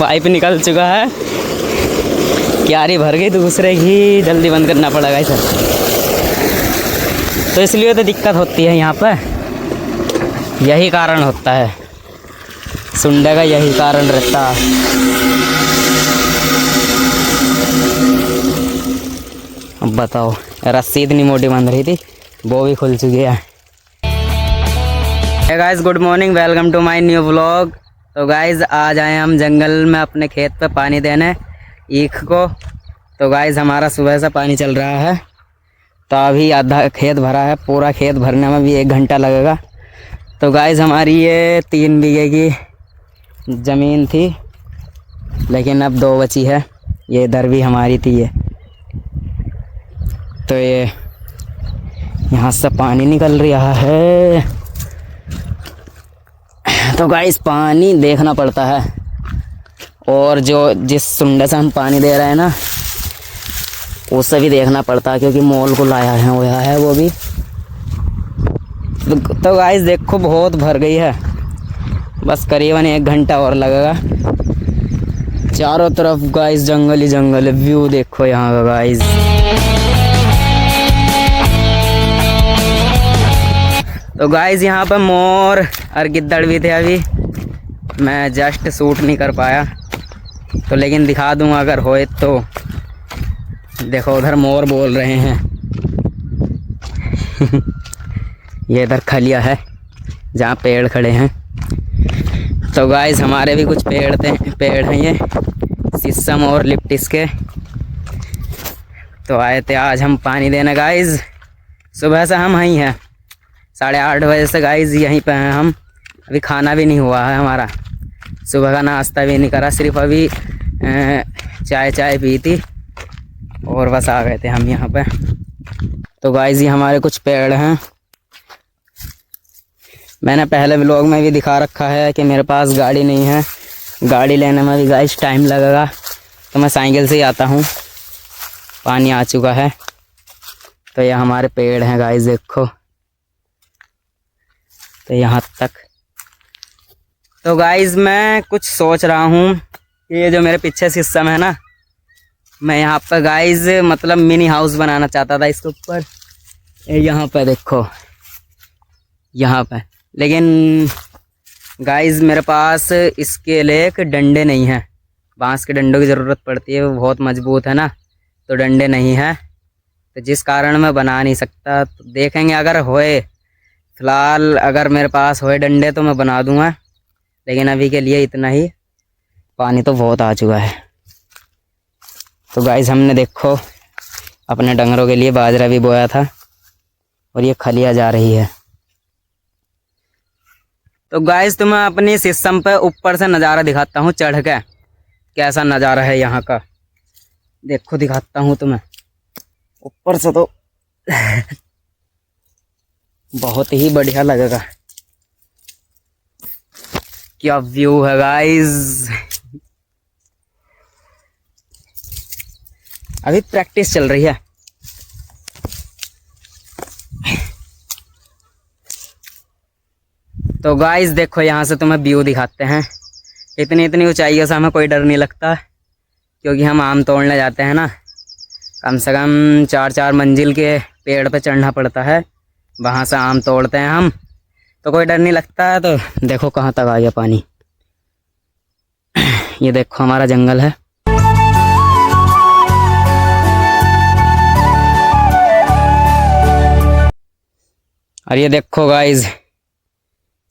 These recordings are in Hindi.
पाइप निकल चुका है, क्यारी भर गई, दूसरे की जल्दी बंद करना पड़ेगा इसे। तो इसलिए तो दिक्कत होती है यहाँ पर, यही कारण होता है, सुंडे का यही कारण रहता है। अब बताओ, रस्सी इतनी मोटी बंध रही थी, वो भी खुल चुकी है। Hey guys, good morning, welcome to my new vlog. तो गाइस आज आए हम जंगल में अपने खेत पे पानी देने ईख को। तो गाइस हमारा सुबह से पानी चल रहा है, तो अभी आधा खेत भरा है, पूरा खेत भरने में भी 1 घंटा लगेगा। तो गाइस हमारी ये 3 बीघे की ज़मीन थी, लेकिन अब 2 बची है। ये इधर भी हमारी थी ये। तो ये यहाँ से पानी निकल रहा है। तो गाइस पानी देखना पड़ता है, और जो जिस सुंडे से हम पानी दे रहे हैं ना, उससे भी देखना पड़ता है, क्योंकि मोल को लाया है वो भी। तो गाइस देखो बहुत भर गई है, बस करीबन 1 घंटा और लगेगा। चारों तरफ गाइस जंगल ही जंगल है, व्यू देखो यहाँ का गाइस। तो गाइस यहाँ पर मोर और गिद्दड़ भी थे, अभी मैं जस्ट शूट नहीं कर पाया, तो लेकिन दिखा दूंगा अगर होए तो। देखो उधर मोर बोल रहे हैं। ये इधर खलिया है जहाँ पेड़ खड़े हैं। तो गाइस हमारे भी कुछ पेड़ हैं ये शीशम और लिप्टिस के। तो आए थे आज हम पानी देने गाइस। सुबह से हम यहीं हैं, 8:30 बजे से गाइस यहीं पे हैं हम। अभी खाना भी नहीं हुआ है हमारा, सुबह का नाश्ता भी नहीं करा, सिर्फ अभी चाय पी थी और बस आ गए थे हम यहाँ पे। तो गाइस ये हमारे कुछ पेड़ हैं। मैंने पहले व्लॉग में भी दिखा रखा है कि मेरे पास गाड़ी नहीं है, गाड़ी लेने में भी गाइस टाइम लगेगा, तो मैं साइकिल से ही आता हूँ। पानी आ चुका है। तो ये हमारे पेड़ हैं गाइस, देखो तो यहाँ तक। तो गाइस मैं कुछ सोच रहा हूँ कि ये जो मेरे पीछे सिस्टम है ना, मैं यहाँ पर गाइस मतलब मिनी हाउस बनाना चाहता था इसके ऊपर। यहाँ पे देखो, यहाँ पे, लेकिन गाइस मेरे पास इसके लिए एक डंडे नहीं हैं। बांस के डंडों की ज़रूरत पड़ती है, वो बहुत मजबूत है ना, तो डंडे नहीं है, तो जिस कारण मैं बना नहीं सकता। तो देखेंगे अगर होए, फिलहाल अगर मेरे पास होए डंडे तो मैं बना दूंगा, लेकिन अभी के लिए इतना ही। पानी तो बहुत आ चुका है। तो गाइस हमने देखो अपने डंगरों के लिए बाजरा भी बोया था, और ये खलिया जा रही है। तो गाइस तो मैं अपनी सिस्टम पे ऊपर से नज़ारा दिखाता हूँ चढ़ के, कैसा नज़ारा है यहाँ का। देखो दिखाता हूँ तुम्हें ऊपर से, तो बहुत ही बढ़िया लगेगा। क्या व्यू है गाइस। अभी प्रैक्टिस चल रही है। तो गाइस देखो यहाँ से तुम्हें व्यू दिखाते हैं। इतनी ऊंचाइयों से हमें कोई डर नहीं लगता, क्योंकि हम आम तोड़ने जाते हैं ना, कम से कम 4 मंजिल के पेड़ पे चढ़ना पड़ता है, वहाँ से आम तोड़ते हैं हम, तो कोई डर नहीं लगता है। तो देखो कहाँ तक आ गया पानी। ये देखो हमारा जंगल है। और ये देखो गाइस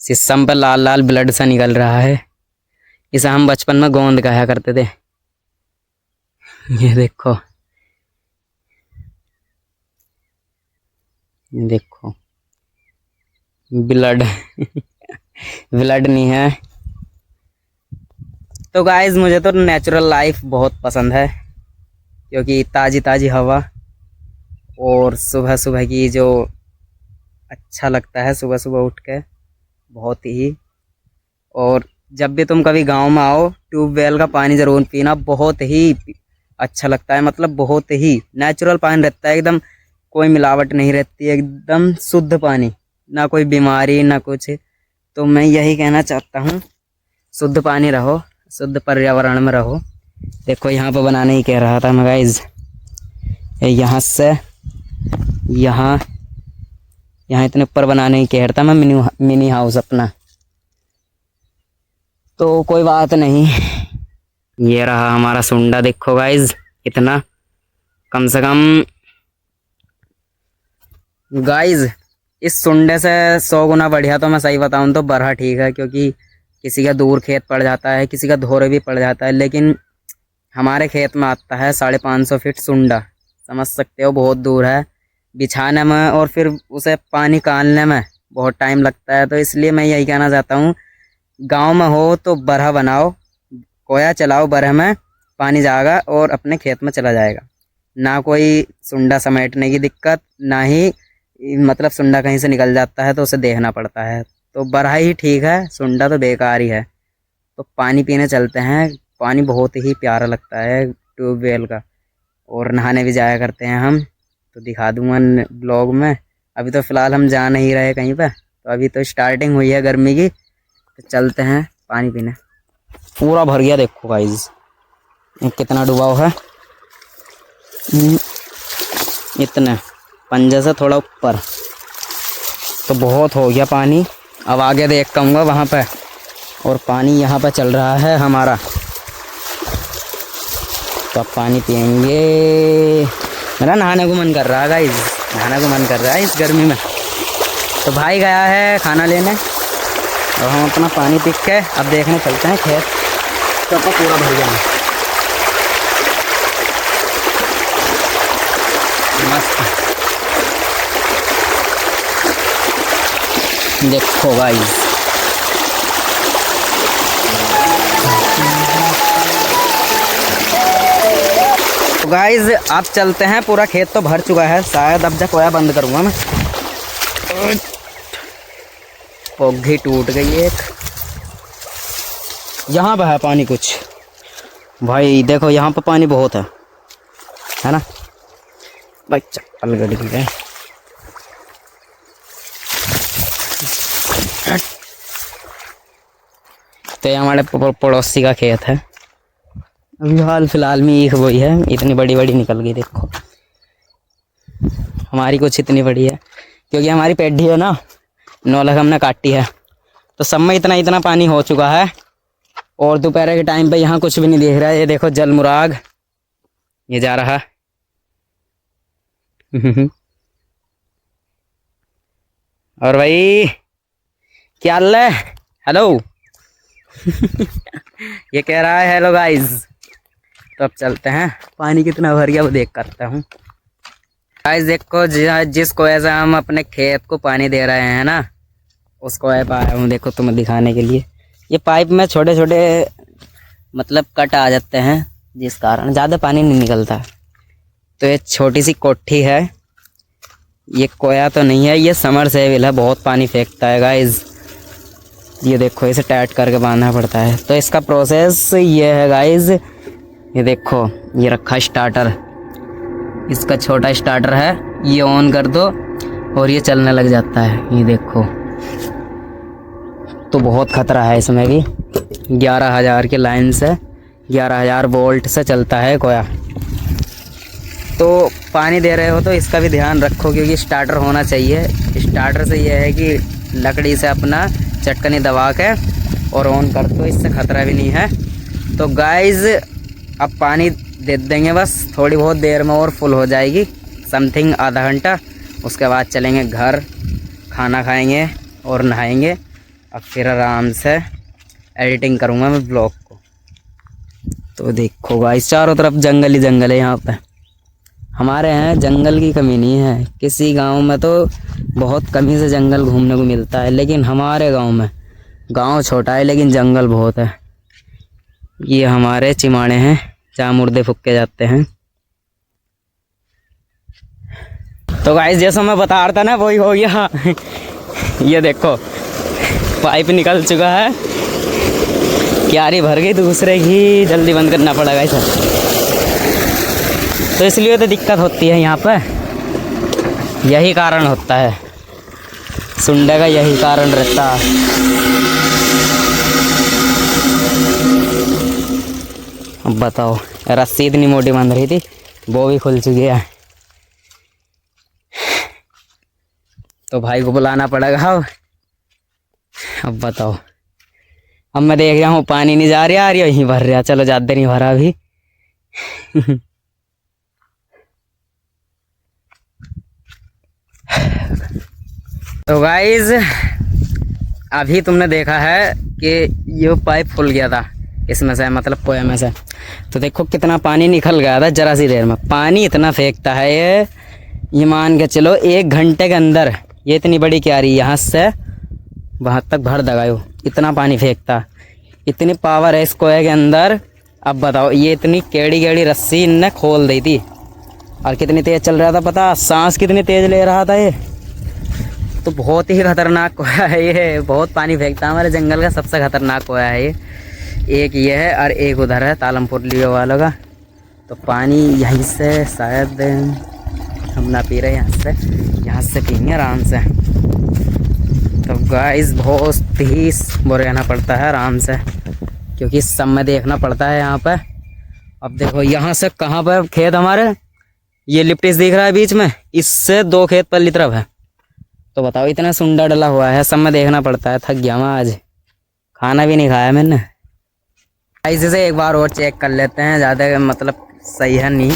शीशम पर लाल लाल ब्लड सा निकल रहा है, इसे हम बचपन में गोंद कहा करते थे। ये देखो, देखो ब्लड ब्लड नहीं है। तो गाइस मुझे तो नेचुरल लाइफ बहुत पसंद है, क्योंकि ताज़ी ताज़ी हवा और सुबह सुबह की जो अच्छा लगता है, सुबह सुबह उठ के बहुत ही। और जब भी तुम कभी गांव में आओ, ट्यूबवेल का पानी ज़रूर पीना, बहुत ही अच्छा लगता है। मतलब बहुत ही नेचुरल पानी रहता है, एकदम कोई मिलावट नहीं रहती, एकदम शुद्ध पानी, ना कोई बीमारी ना कुछ। तो मैं यही कहना चाहता हूँ, शुद्ध पानी रहो शुद्ध पर्यावरण में रहो। देखो यहाँ पे बनाने ही कह रहा था मैं गाइज, यहाँ से यहाँ इतने ऊपर बनाने ही कह रहा था मैं मिनी हाउस अपना। तो कोई बात नहीं, ये रहा हमारा सुंडा। देखो गाइज इतना, कम से कम गाइज इस सुंडे से 100 गुना बढ़िया तो मैं सही बताऊं तो बरहा ठीक है, क्योंकि किसी का दूर खेत पड़ जाता है, किसी का धोरे भी पड़ जाता है, लेकिन हमारे खेत में आता है 550 फीट सुंडा। समझ सकते हो, बहुत दूर है बिछाने में और फिर उसे पानी निकालने में बहुत टाइम लगता है। तो इसलिए मैं यही कहना चाहता हूँ, गांव में हो तो बरहा बनाओ, कोया चलाओ बरहे में, पानी जाएगा और अपने खेत में चला जाएगा। ना कोई सुंडा समेटने की दिक्कत, ना ही मतलब सुंडा कहीं से निकल जाता है तो उसे देखना पड़ता है। तो बरहा ही ठीक है, सुंडा तो बेकार ही है। तो पानी पीने चलते हैं, पानी बहुत ही प्यारा लगता है ट्यूबवेल का, और नहाने भी जाया करते हैं हम, तो दिखा दूंगा ब्लॉग में। अभी तो फ़िलहाल हम जा नहीं रहे कहीं पे, तो अभी तो स्टार्टिंग हुई है गर्मी की, तो चलते हैं पानी पीने। पूरा भर गया देखो गाइस, कितना डूबा है, इतने पंजे से थोड़ा ऊपर, तो बहुत हो गया पानी। अब आगे देख कहूँगा वहाँ पे, और पानी यहाँ पे चल रहा है हमारा, तो अब पानी पियेंगे। मेरा नहाने को मन कर रहा है गाइस, नहाने को मन कर रहा है इस गर्मी में। तो भाई गया है खाना लेने और हम अपना पानी पी के अब देखने चलते हैं खेत, तो पूरा भर गया मस्त। देखो गाइस तो गाइस अब चलते हैं, पूरा खेत तो भर चुका है शायद। अब जब कोया बंद करूँगा मैं, पोगी टूट गई एक। यहाँ पे है पानी कुछ भाई, देखो यहाँ पे पानी बहुत है ना भाई, चप्पल गड़ गई है। तो ये हमारे पड़ोसी का खेत है, अभी हाल फिलहाल में एक वही है, इतनी बड़ी बड़ी निकल गई देखो। हमारी कुछ इतनी बड़ी है क्योंकि हमारी पेड़ी है ना, 9 लाख हमने काटी है, तो सब में इतना इतना पानी हो चुका है। और दोपहर के टाइम पे यहाँ कुछ भी नहीं दिख रहा है। ये देखो जलमुराग ये जा रहा और भाई क्या हाल है, हेलो ये कह रहा है हेलो गाइस। तो अब चलते हैं, पानी कितना भर गया वो देख करता हूँ। गाइस देखो जिस कोए से हम अपने खेत को पानी दे रहे हैं ना, उस कोए पे आया हूँ देखो तुम्हें दिखाने के लिए। ये पाइप में छोटे छोटे मतलब कट आ जाते हैं, जिस कारण ज़्यादा पानी नहीं निकलता। तो ये छोटी सी कोठी है, ये कोया तो नहीं है, ये समरसेबिल है, बहुत पानी फेंकता है गाइस। ये देखो इसे टाइट करके बांधना पड़ता है। तो इसका प्रोसेस ये है गाइस, ये देखो ये रखा स्टार्टर, इसका छोटा स्टार्टर है, ये ऑन कर दो और ये चलने लग जाता है। ये देखो, तो बहुत खतरा है इसमें भी। 11,000 की लाइन से, 11,000 वोल्ट से चलता है कोया। तो पानी दे रहे हो तो इसका भी ध्यान रखो, क्योंकि स्टार्टर होना चाहिए। स्टार्टर से ये है कि लकड़ी से अपना चटकनी दबा के और ऑन कर दो, इससे ख़तरा भी नहीं है। तो गाइस अब पानी दे देंगे बस, थोड़ी बहुत देर में और फुल हो जाएगी, समथिंग आधा घंटा। उसके बाद चलेंगे घर, खाना खाएंगे और नहाएंगे। अब फिर आराम से एडिटिंग करूँगा मैं ब्लॉग को। तो देखो गाइस चारों तरफ जंगल ही जंगल है यहाँ पे। हमारे यहाँ जंगल की कमी नहीं है, किसी गांव में तो बहुत कमी से जंगल घूमने को मिलता है, लेकिन हमारे गांव में, गांव छोटा है लेकिन जंगल बहुत है। ये हमारे चिमाड़े हैं जहाँ मुर्दे फूके जाते हैं। तो गाइस जैसा मैं बता रहा था ना वही हो गया। ये देखो पाइप निकल चुका है, क्यारी भर गई, दूसरे की जल्दी बंद करना पड़ेगा इसे। तो इसलिए तो दिक्कत होती है यहाँ पर, यही कारण होता है, सुंडे का यही कारण रहता है। अब बताओ, रस्सी इतनी मोटी बंध रही थी वो भी खुल चुकी है। तो भाई को बुलाना पड़ेगा। अब बताओ, अब मैं देख रहा हूँ पानी नहीं जा रहा, यहीं भर रहा। चलो ज्यादा नहीं भरा अभी। तो गाइज अभी तुमने देखा है कि ये पाइप फुल गया था इसमें से, मतलब कुएं में से। तो देखो कितना पानी निकल गया था जरा सी देर में। पानी इतना फेंकता है ये मान के चलो 1 घंटे के अंदर ये इतनी बड़ी क्यारी यहाँ से वहाँ तक भर दगायो। इतना पानी फेंकता, इतनी पावर है इस कुएं के अंदर। अब बताओ, ये इतनी केड़ी केड़ी रस्सी इनने खोल दी थी और कितनी तेज चल रहा था पता, सांस कितनी तेज ले रहा था ये। तो बहुत ही खतरनाक कुआं है ये, बहुत पानी फेंकता है। हमारे जंगल का सबसे खतरनाक कुआं है ये। एक ये है और एक उधर है तालमपुर लियो वालों का। तो पानी यहीं से शायद हम ना पी रहे, यहाँ से पियेंगे आराम से। तो गाइस बहुत ही वो रहना पड़ता है आराम से, क्योंकि इस सब में देखना पड़ता है यहाँ पर। अब देखो यहाँ से कहाँ पर खेत हमारे, ये लिप्टिस दिख रहा है बीच में, इससे 2 खेत पल्ली तरफ है। तो बताओ इतना सुंडा डला हुआ है, सब में देखना पड़ता है। थक गया मैं आज, खाना भी नहीं खाया मैंने। ऐसे से एक बार और चेक कर लेते हैं, ज़्यादा मतलब सही है नहीं,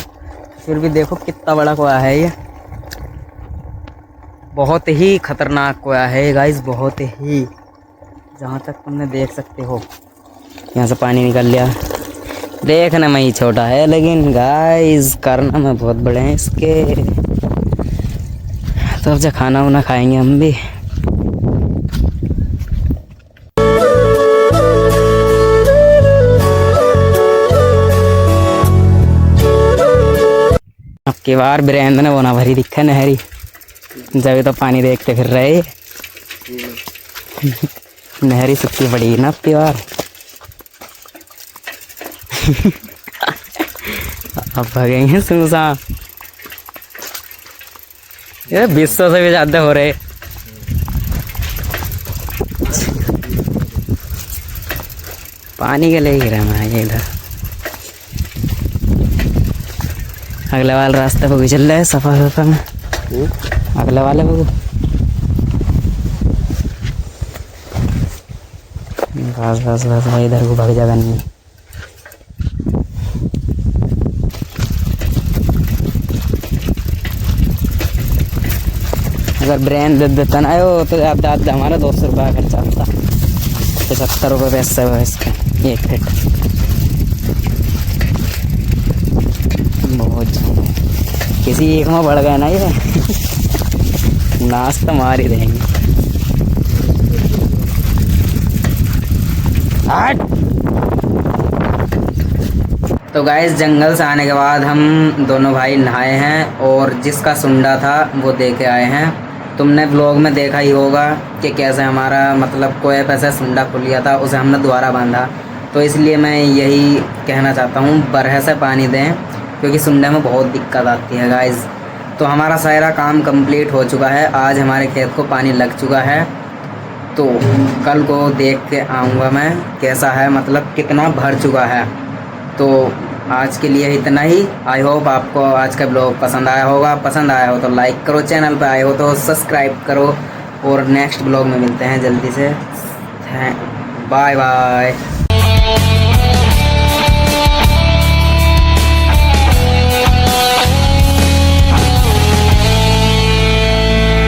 फिर भी देखो कितना बड़ा कुआं है ये। बहुत ही खतरनाक कुआं है गाइस, बहुत ही। जहाँ तक तुमने देख सकते हो यहाँ से पानी निकल लिया। देखने में ही छोटा है लेकिन गाइस करना में बहुत बड़े हैं इसके। तो अब जब खाना वाना खाएंगे हम भी। अब की बार बिरेंद्र ने वो ना भरी दिखा नहरी, जब तो पानी देखते फिर रहे। नहरी सुखी पड़ी ना अब की बार। अब भगेंगे सुनसा, ये 200 से भी ज्यादा हो रहे। पानी के लिए ही रहा है इधर। अगले वाले रास्ते पर भी चल रहे हैं सफा सफा में, अगले वाले पर बस बस बस भाई इधर को भाग जाएगा नहीं। अगर ब्रेन दे देता ना हो तो आधा हमारा 200 रुपये खर्चा होता। 75 रुपये पैसा है इसका 1 फीट। बहुत ज़्यादा, किसी एक में बढ़ गया ना ये नाश तो मार ही देंगे। तो गाइस जंगल से आने के बाद हम दोनों भाई नहाए हैं और जिसका सुंडा था वो दे के आए हैं। तुमने ब्लॉग में देखा ही होगा कि कैसे हमारा मतलब कोई पैसा सुंडा खुल गया था, उसे हमने दोबारा बांधा। तो इसलिए मैं यही कहना चाहता हूँ बरह से पानी दें, क्योंकि सुंडे में बहुत दिक्कत आती है गाइस। तो हमारा सारा काम कंप्लीट हो चुका है, आज हमारे खेत को पानी लग चुका है। तो कल को देख के आऊँगा मैं कैसा है, मतलब कितना भर चुका है। तो आज के लिए इतना ही। आई होप आपको आज का ब्लॉग पसंद आया होगा। पसंद आया हो तो लाइक करो, चैनल पे आए हो तो सब्सक्राइब करो और नेक्स्ट ब्लॉग में मिलते हैं जल्दी से। Bye bye.